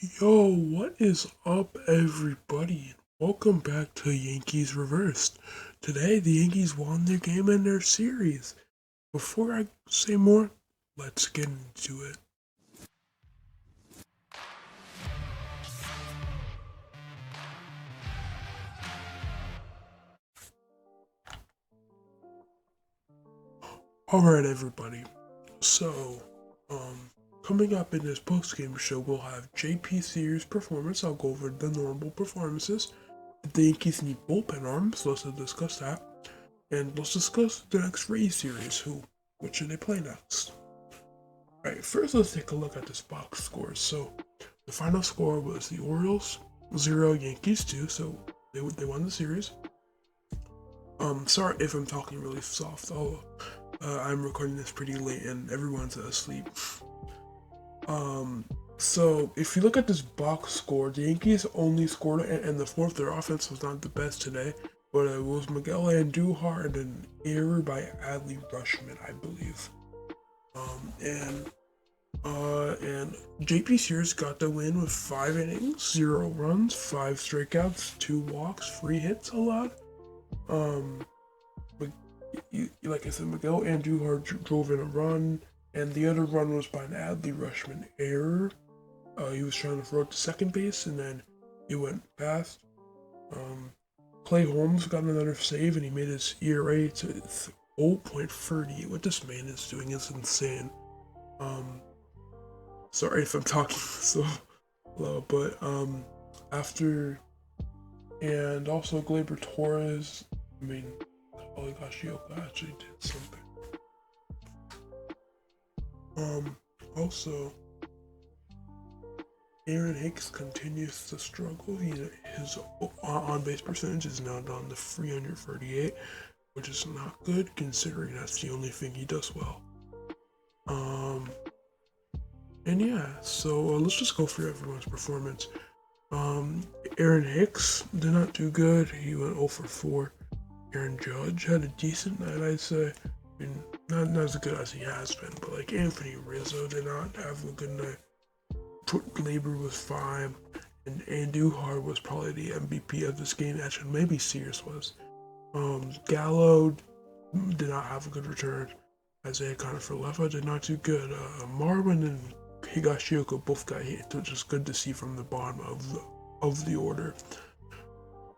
Yo, what is up, everybody? Welcome back to Yankees Reversed. Today, the Yankees won their game and their series. Before I say more, let's get into it. Alright, everybody. So, coming up in this post-game show, we'll have JP Sears' performance. I'll go over the normal performances. The Yankees need bullpen arms, so let's discuss that. And let's discuss the next Rays series. Which should they play next? Alright, first let's take a look at this box score. So, the final score was the Orioles 0, Yankees 2, so they won the series. Sorry if I'm talking really soft, I'm recording this pretty late and everyone's asleep. So if you look at this box score, the Yankees only scored, and the fourth, their offense was not the best today, but it was Miguel Andujar and an error by Adley Rutschman, I believe. And JP Sears got the win with 5 innings, 0 runs, 5 strikeouts, 2 walks, 3 hits allowed. Like I said, Miguel Andujar drove in a run, and the other run was by an Adley Rutschman error. He was trying to throw it to second base, and then he went past. Clay Holmes got another save, and he made his ERA to 0.30. What this man is doing is insane. Sorry if I'm talking so low, but after, and also Gleyber Torres, Higashioka actually did something. Also, Aaron Hicks continues to struggle. His on-base percentage is now down to 338, which is not good considering that's the only thing he does well. And yeah, so let's just go through everyone's performance. Aaron Hicks did not do good. He went 0 for 4. Aaron Judge had a decent night, I'd say. I mean, not as good as he has been, but like Anthony Rizzo did not have a good night. Gleyber was fine, and Andujar was probably the MVP of this game. Actually, maybe Sears was. Gallo did not have a good return. Isaiah Kiner-Falefa did not do good. Marwin and Higashioka both got hit, which is good to see from the bottom of the order.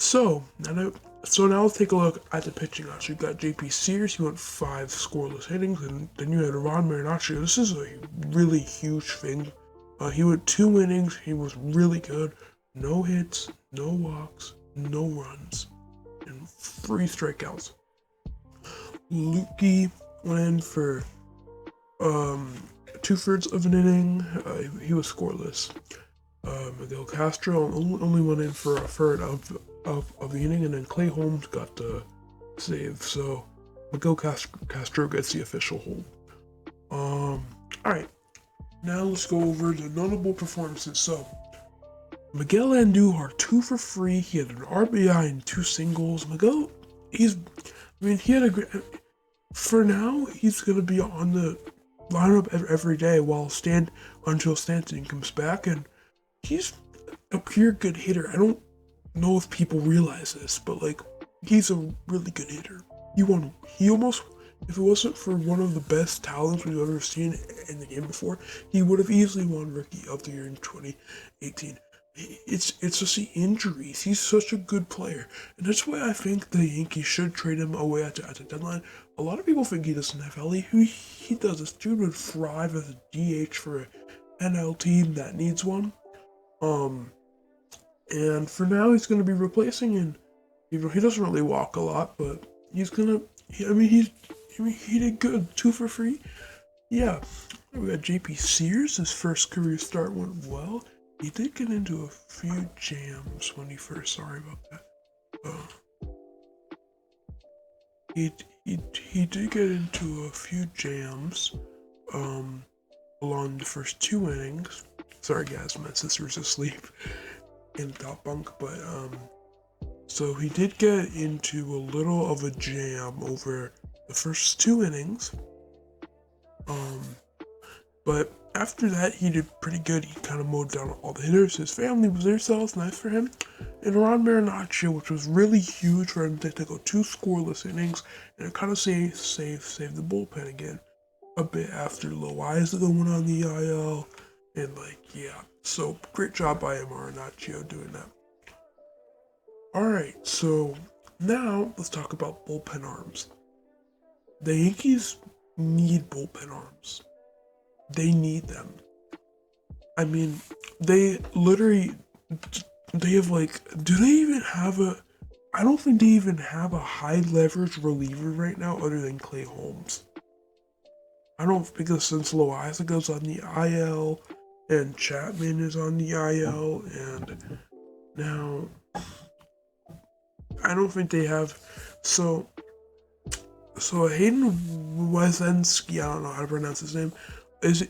So now let's take a look at the pitching option. You got JP Sears, he went 5 scoreless innings, and then you had Ron Marinaccio. This is a really huge thing. He went 2 innings, he was really good. No hits, no walks, no runs, and 3 strikeouts. Lukey went in for 2/3 of an inning. He was scoreless. Miguel Castro only went in for a third of the inning, and then Clay Holmes got the save. So Miguel Castro gets the official hold. Alright, now let's go over the notable performances. So Miguel Andujar 2 for 3. He had an RBI and 2 singles. Miguel, he had a great. For now, he's gonna be on the lineup every day until Stanton comes back, and he's a pure good hitter. I don't know if people realize this, but like, he's a really good hitter. He almost, if it wasn't for one of the best talents we've ever seen in the game before, he would have easily won Rookie of the Year in 2018. It's just the injuries. He's such a good player, and that's why I think the Yankees should trade him away at the deadline. A lot of people think he doesn't have value. He does. This dude would thrive as a DH for an NL team that needs one. And for now, he's going to be replacing, and he doesn't really walk a lot, but he's gonna. He did good. 2 for 3. Yeah, we got JP Sears. His first career start went well. He did get into a few jams when he first. Sorry about that. He did get into a few jams. Along the first 2 innings. Sorry guys, my sister's asleep in the top bunk, but so he did get into a little of a jam over the first 2 innings. But after that, he did pretty good. He kind of mowed down all the hitters. His family was there, so that was nice for him. And Ron Marinaccio, which was really huge for him to go 2 scoreless innings, and it kind of saved the bullpen again a bit after Loaiza went on the IL, and yeah. So great job by Marinaccio doing that. All right, so now let's talk about bullpen arms. The Yankees need bullpen arms. They need them. I mean, they literally, they have do they even have I don't think they even have a high leverage reliever right now other than Clay Holmes. I don't, because since Loaiza goes on the IL and Chapman is on the IL, and now I don't think they have, so Hayden Westenski, I don't know how to pronounce his name, is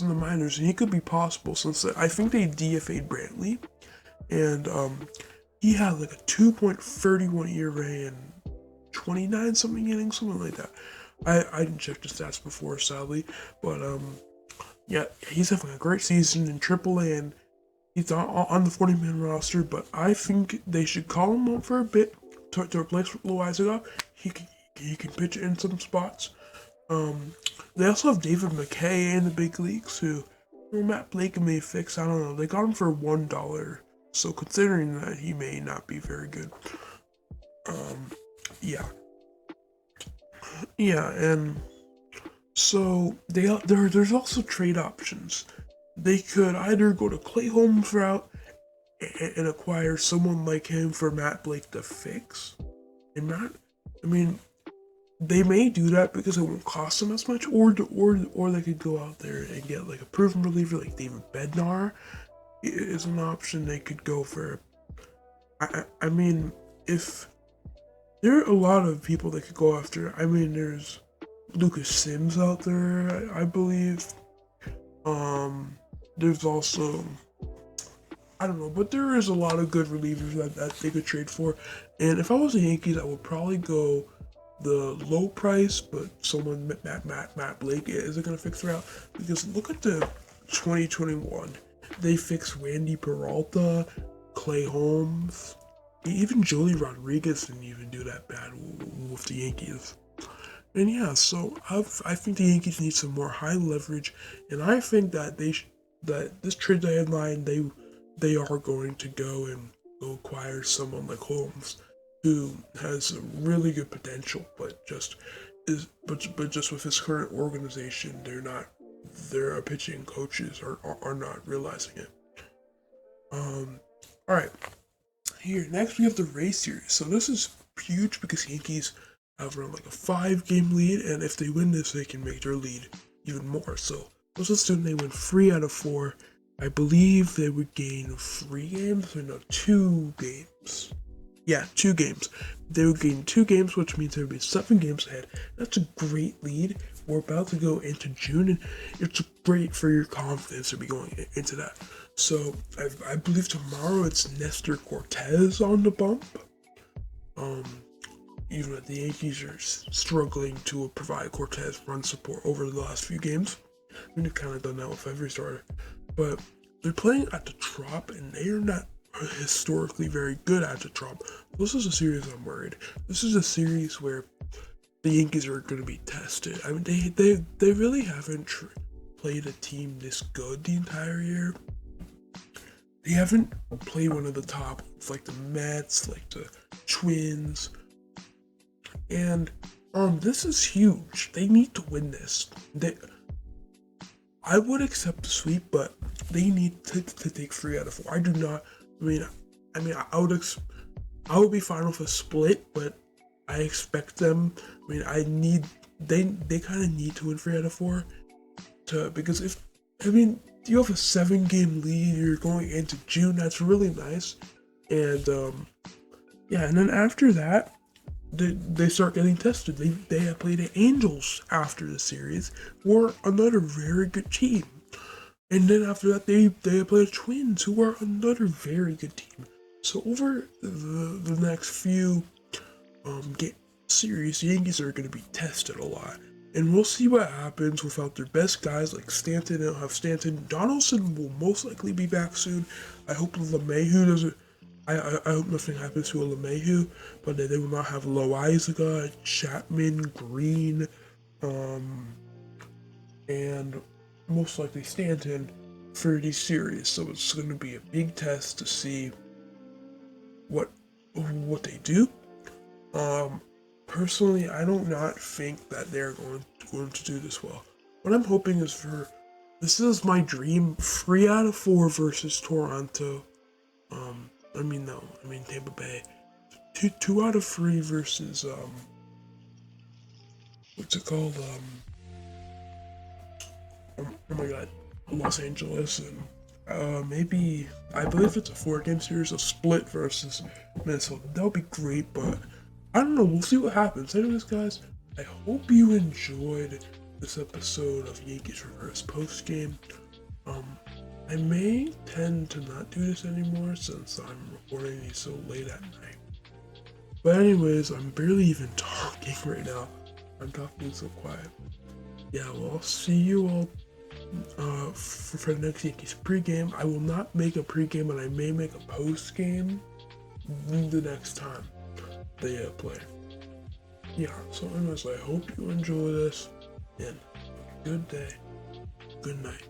in the minors, and he could be possible since I think they DFA'd Brantley, and he had like a 2.31 ERA and 29 something innings, something like that. I didn't check the stats before, sadly, but yeah, he's having a great season in AAA, and he's on the 40-man roster. But I think they should call him up for a bit to replace Loaiza. He can pitch in some spots. They also have David McKay in the big leagues, who Matt Blake may fix. I don't know. They got him for $1, so considering that, he may not be very good. Yeah. Yeah, and so there's also trade options. They could either go to Clay Holmes route and acquire someone like him for Matt Blake to fix. And I mean, they may do that because it won't cost them as much, or they could go out there and get like a proven reliever like David Bednar is an option they could go for. I mean, if there are a lot of people that could go after. I mean, there's Lucas Sims out there, I believe. There's also, I don't know, but there is a lot of good relievers that they could trade for. And if I was the Yankees, I would probably go the low price, but someone Matt Blake isn't gonna fix their out, because look at the 2021. They fixed Randy Peralta, Clay Holmes, even Joey Rodriguez didn't even do that bad with the Yankees. And yeah, so I think the Yankees need some more high leverage, and I think that that this trade deadline they are going to go and go acquire someone like Holmes, who has a really good potential, but just with his current organization, their pitching coaches are not realizing it. All right. Here, next we have the race series. So this is huge because Yankees have around like a 5-game lead, and if they win this, they can make their lead even more. So let's assume they win 3 out of 4. I believe they would gain 3 games, or no, 2 games. Yeah, 2 games. They would gain 2 games, which means there would be 7 games ahead. That's a great lead. We're about to go into June, and it's great for your confidence to be going into that. So I believe tomorrow it's Nestor Cortez on the bump. Even though the Yankees are struggling to provide Cortez run support over the last few games. I mean, they've kind of done that with every starter. But they're playing at the Trop, and they are not historically very good at the Trop. This is a series I'm worried. This is a series where the Yankees are going to be tested. I mean, they really haven't played a team this good the entire year. They haven't played one of the top, like the Mets, like the Twins, and this is huge. They need to win this. I would accept the sweep, but they need to take 3 out of 4. I do not. I mean, I would be fine with a split, but I expect them. They kind of need to win 3 out of 4 because you have a 7-game lead, you're going into June, that's really nice. And yeah, and then after that, they start getting tested. They have played the Angels after the series, who are another very good team. And then after that, they have played the Twins, who are another very good team. So over the next few series, the Yankees are going to be tested a lot. And we'll see what happens without their best guys like Stanton. They'll have Stanton. Donaldson will most likely be back soon. I hope LeMahieu doesn't. I hope nothing happens to a LeMahieu, but they will not have Loizaga, Chapman, Green, and most likely Stanton for these series. So it's going to be a big test to see what they do. Personally, I do not think that they're going to do this well. What I'm hoping is for this is my dream 3 out of 4 versus Toronto. Tampa Bay. Two out of 3 versus what's it called? Oh my god, Los Angeles, and maybe I believe it's a 4-game series, a split versus Minnesota. That would be great, but I don't know. We'll see what happens. Anyways, guys, I hope you enjoyed this episode of Yankees Reverse Postgame. I may tend to not do this anymore since I'm recording these so late at night. But anyways, I'm barely even talking right now. I'm talking so quiet. Yeah, well, I'll see you all for the next Yankees pregame. I will not make a pregame, but I may make a postgame the next time they play. Yeah, so anyways, I hope you enjoy this, and have a good day. Good night.